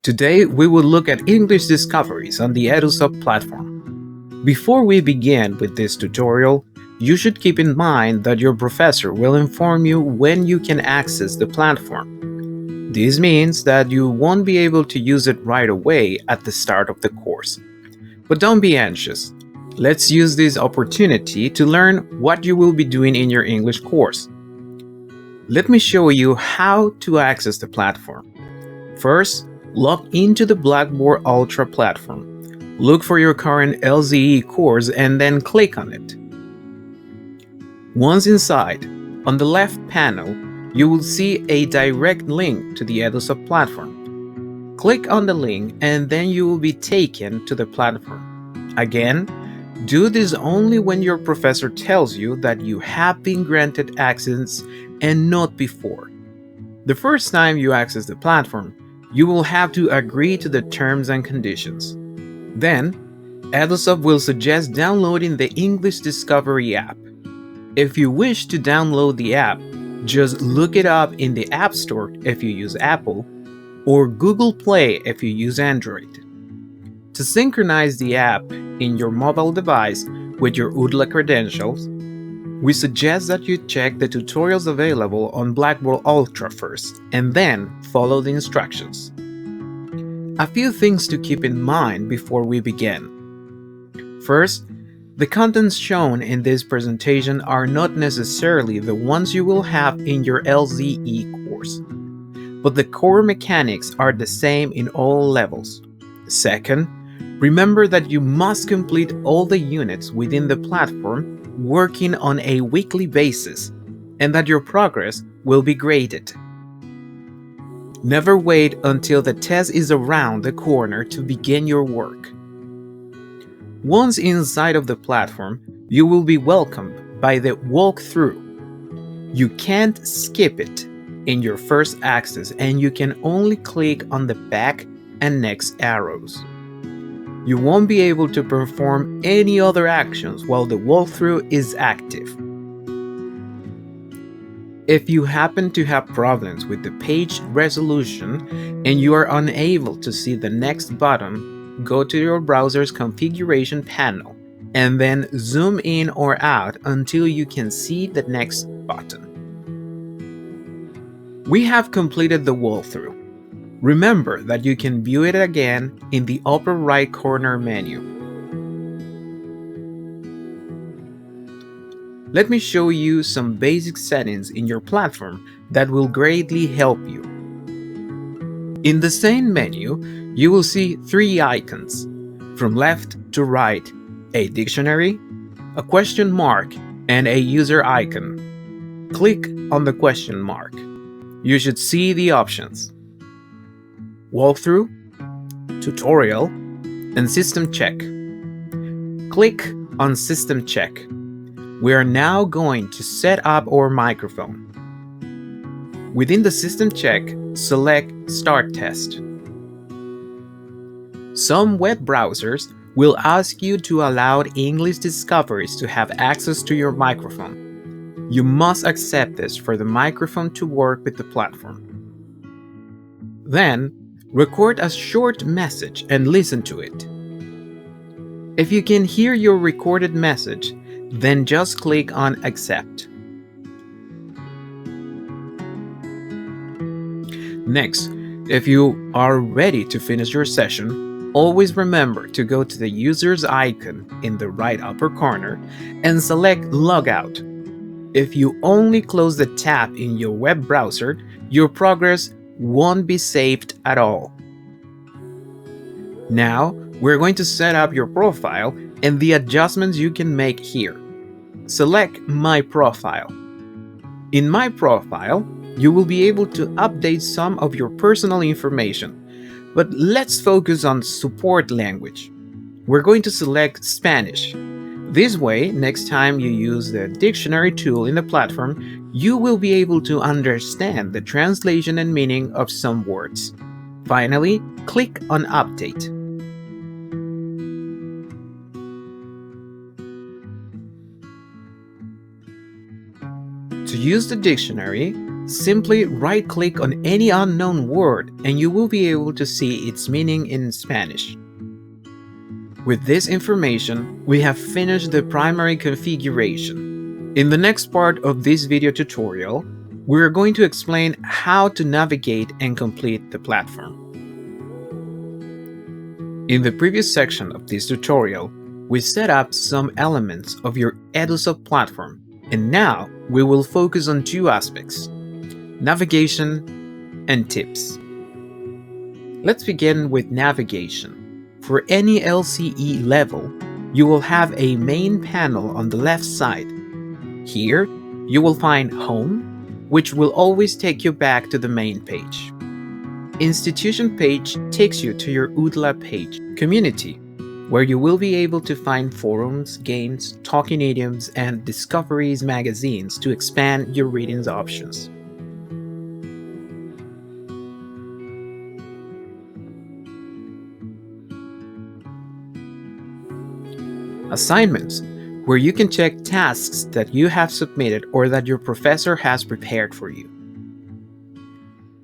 Today, we will look at English discoveries on the Edusoft platform. Before we begin with this tutorial, you should keep in mind that your professor will inform you when you can access the platform. This means that you won't be able to use it right away at the start of the course. But don't be anxious. Let's use this opportunity to learn what you will be doing in your English course. Let me show you how to access the platform. First, log into the Blackboard Ultra platform. Look for your current LZE course and then click on it. Once inside, on the left panel, you will see a direct link to the Edusoft platform. Click on the link and then you will be taken to the platform. Again, do this only when your professor tells you that you have been granted access and not before. The first time you access the platform, you will have to agree to the terms and conditions. Then, Edusoft will suggest downloading the English Discovery app. If you wish to download the app, just look it up in the App Store if you use Apple, or Google Play if you use Android. To synchronize the app in your mobile device with your UDLA credentials, we suggest that you check the tutorials available on Blackboard Ultra first, and then follow the instructions. A few things to keep in mind before we begin. First, the contents shown in this presentation are not necessarily the ones you will have in your LZE course, but the core mechanics are the same in all levels. Second, remember that you must complete all the units within the platform working on a weekly basis, and that your progress will be graded. Never wait until the test is around the corner to begin your work. Once inside of the platform, you will be welcomed by the walkthrough. You can't skip it in your first access, and you can only click on the back and next arrows. You won't be able to perform any other actions while the walkthrough is active. If you happen to have problems with the page resolution and you are unable to see the next button, go to your browser's configuration panel and then zoom in or out until you can see the next button. We have completed the walkthrough. Remember that you can view it again in the upper right corner menu. Let me show you some basic settings in your platform that will greatly help you. In the same menu, you will see three icons. From left to right, a dictionary, a question mark, and a user icon. Click on the question mark. You should see the options: walkthrough, tutorial, and system check. Click on system check. We are now going to set up our microphone. Within the system check, select Start Test. Some web browsers will ask you to allow English discoveries to have access to your microphone. You must accept this for the microphone to work with the platform. Then, record a short message and listen to it. If you can hear your recorded message, then just click on Accept. Next, if you are ready to finish your session, always remember to go to the user's icon in the right upper corner and select Logout. If you only close the tab in your web browser, your progress won't be saved at all. Now, we're going to set up your profile and the adjustments you can make here. Select My Profile. In My Profile, you will be able to update some of your personal information, but let's focus on support language. We're going to select Spanish. This way, next time you use the dictionary tool in the platform, you will be able to understand the translation and meaning of some words. Finally, click on Update. To use the dictionary, Simply right-click on any unknown word and you will be able to see its meaning in Spanish. With this information, we have finished the primary configuration. In the next part of this video tutorial, we are going to explain how to navigate and complete the platform. In the previous section of this tutorial, we set up some elements of your Edusoft platform, and now we will focus on two aspects: navigation and tips. Let's begin with navigation. For any LCE level, you will have a main panel on the left side. Here, you will find Home, which will always take you back to the main page. Institution page takes you to your UDLA page, Community, where you will be able to find forums, games, talking idioms, and discoveries magazines to expand your reading options. Assignments, where you can check tasks that you have submitted or that your professor has prepared for you.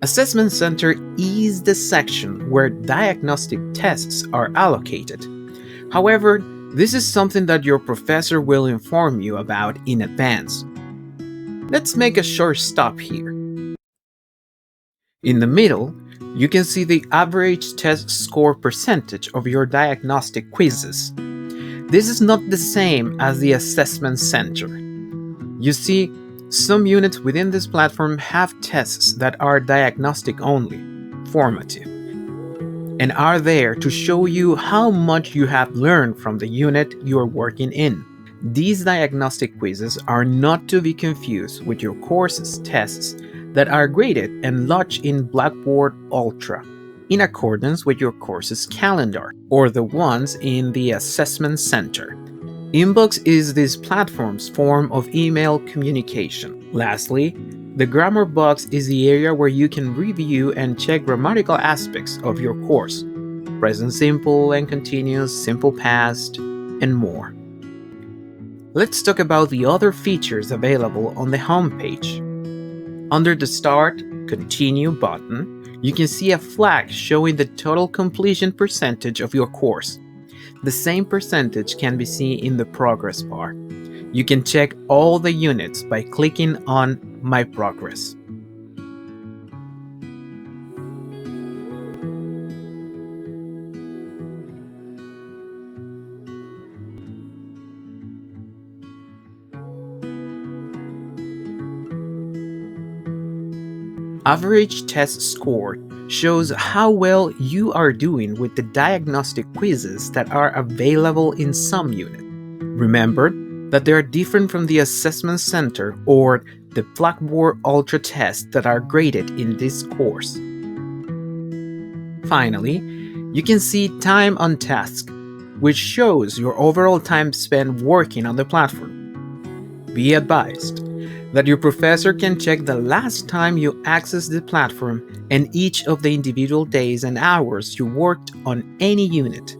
Assessment Center is the section where diagnostic tests are allocated. However, this is something that your professor will inform you about in advance. Let's make a short stop here. In the middle, you can see the average test score percentage of your diagnostic quizzes. This is not the same as the Assessment Center. You see, some units within this platform have tests that are diagnostic only, formative, and are there to show you how much you have learned from the unit you are working in. These diagnostic quizzes are not to be confused with your course's tests that are graded and lodged in Blackboard Ultra, in accordance with your course's calendar, or the ones in the Assessment Center. Inbox is this platform's form of email communication. Lastly, the grammar box is the area where you can review and check grammatical aspects of your course: present simple and continuous, simple past, and more. Let's talk about the other features available on the home page. Under the Start, Continue button, you can see a flag showing the total completion percentage of your course. The same percentage can be seen in the progress bar. You can check all the units by clicking on My Progress. Average test score shows how well you are doing with the diagnostic quizzes that are available in some unit. Remember that they are different from the Assessment Center or the Blackboard Ultra tests that are graded in this course. Finally, you can see Time on Task, which shows your overall time spent working on the platform. Be advised that your professor can check the last time you accessed the platform and each of the individual days and hours you worked on any unit.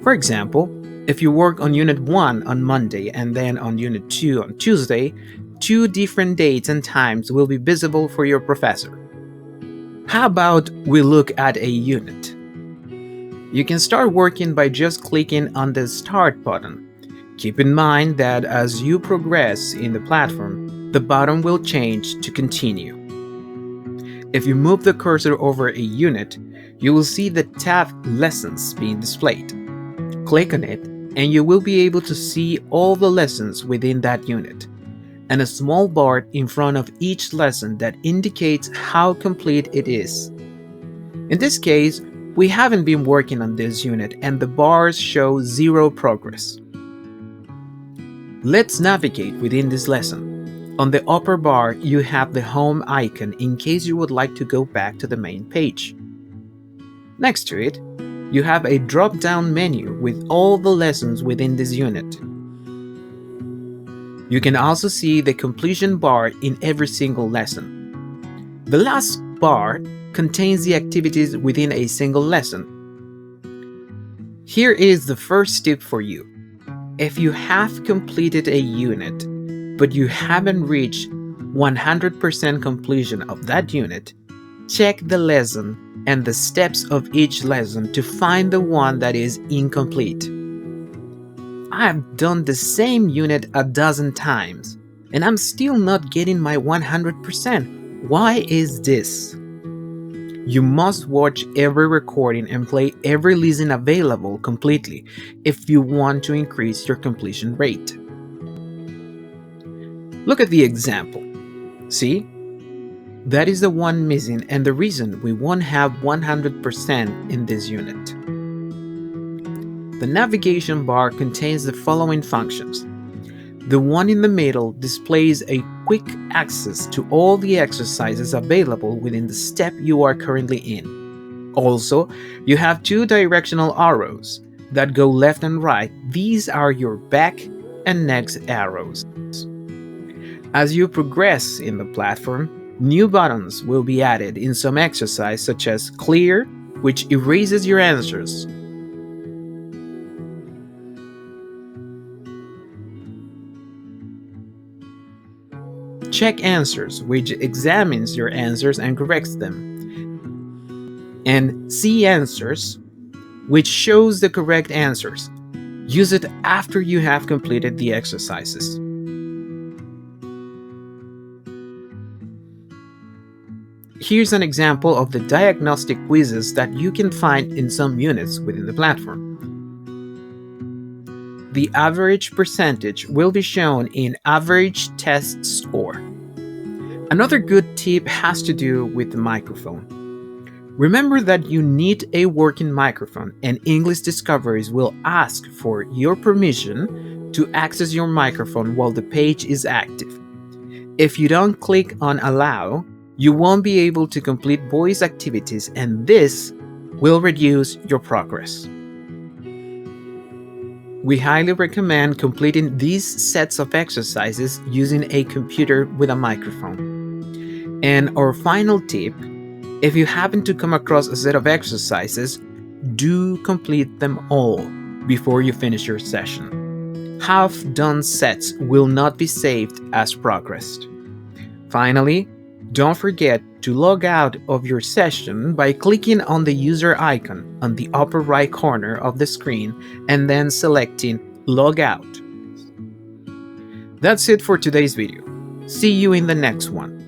For example, if you work on Unit 1 on Monday and then on Unit 2 on Tuesday, 2 different dates and times will be visible for your professor. How about we look at a unit? You can start working by just clicking on the Start button. Keep in mind that as you progress in the platform, the button will change to Continue. If you move the cursor over a unit, you will see the tab Lessons being displayed. Click on it and you will be able to see all the lessons within that unit, and a small bar in front of each lesson that indicates how complete it is. In this case, we haven't been working on this unit and the bars show 0 progress. Let's navigate within this lesson. On the upper bar, you have the home icon in case you would like to go back to the main page. Next to it, you have a drop-down menu with all the lessons within this unit. You can also see the completion bar in every single lesson. The last bar contains the activities within a single lesson. Here is the first tip for you. If you have completed a unit, but you haven't reached 100% completion of that unit, check the lesson and the steps of each lesson to find the one that is incomplete. I've done the same unit a dozen times, and I'm still not getting my 100%. Why is this? You must watch every recording and play every lesson available completely if you want to increase your completion rate. Look at the example. See? That is the one missing and the reason we won't have 100% in this unit. The navigation bar contains the following functions. The one in the middle displays a quick access to all the exercises available within the step you are currently in. Also, you have two directional arrows that go left and right. These are your back and next arrows. As you progress in the platform, new buttons will be added in some exercise such as Clear, which erases your answers. Check Answers, which examines your answers and corrects them. And See Answers, which shows the correct answers. Use it after you have completed the exercises. Here's an example of the diagnostic quizzes that you can find in some units within the platform. The average percentage will be shown in Average Test Score. Another good tip has to do with the microphone. Remember that you need a working microphone, and English Discoveries will ask for your permission to access your microphone while the page is active. If you don't click on Allow, you won't be able to complete voice activities, and this will reduce your progress. We highly recommend completing these sets of exercises using a computer with a microphone. And our final tip, if you happen to come across a set of exercises, do complete them all before you finish your session. Half-done sets will not be saved as progressed. Finally, don't forget to log out of your session by clicking on the user icon on the upper right corner of the screen and then selecting Log Out. That's it for today's video. See you in the next one.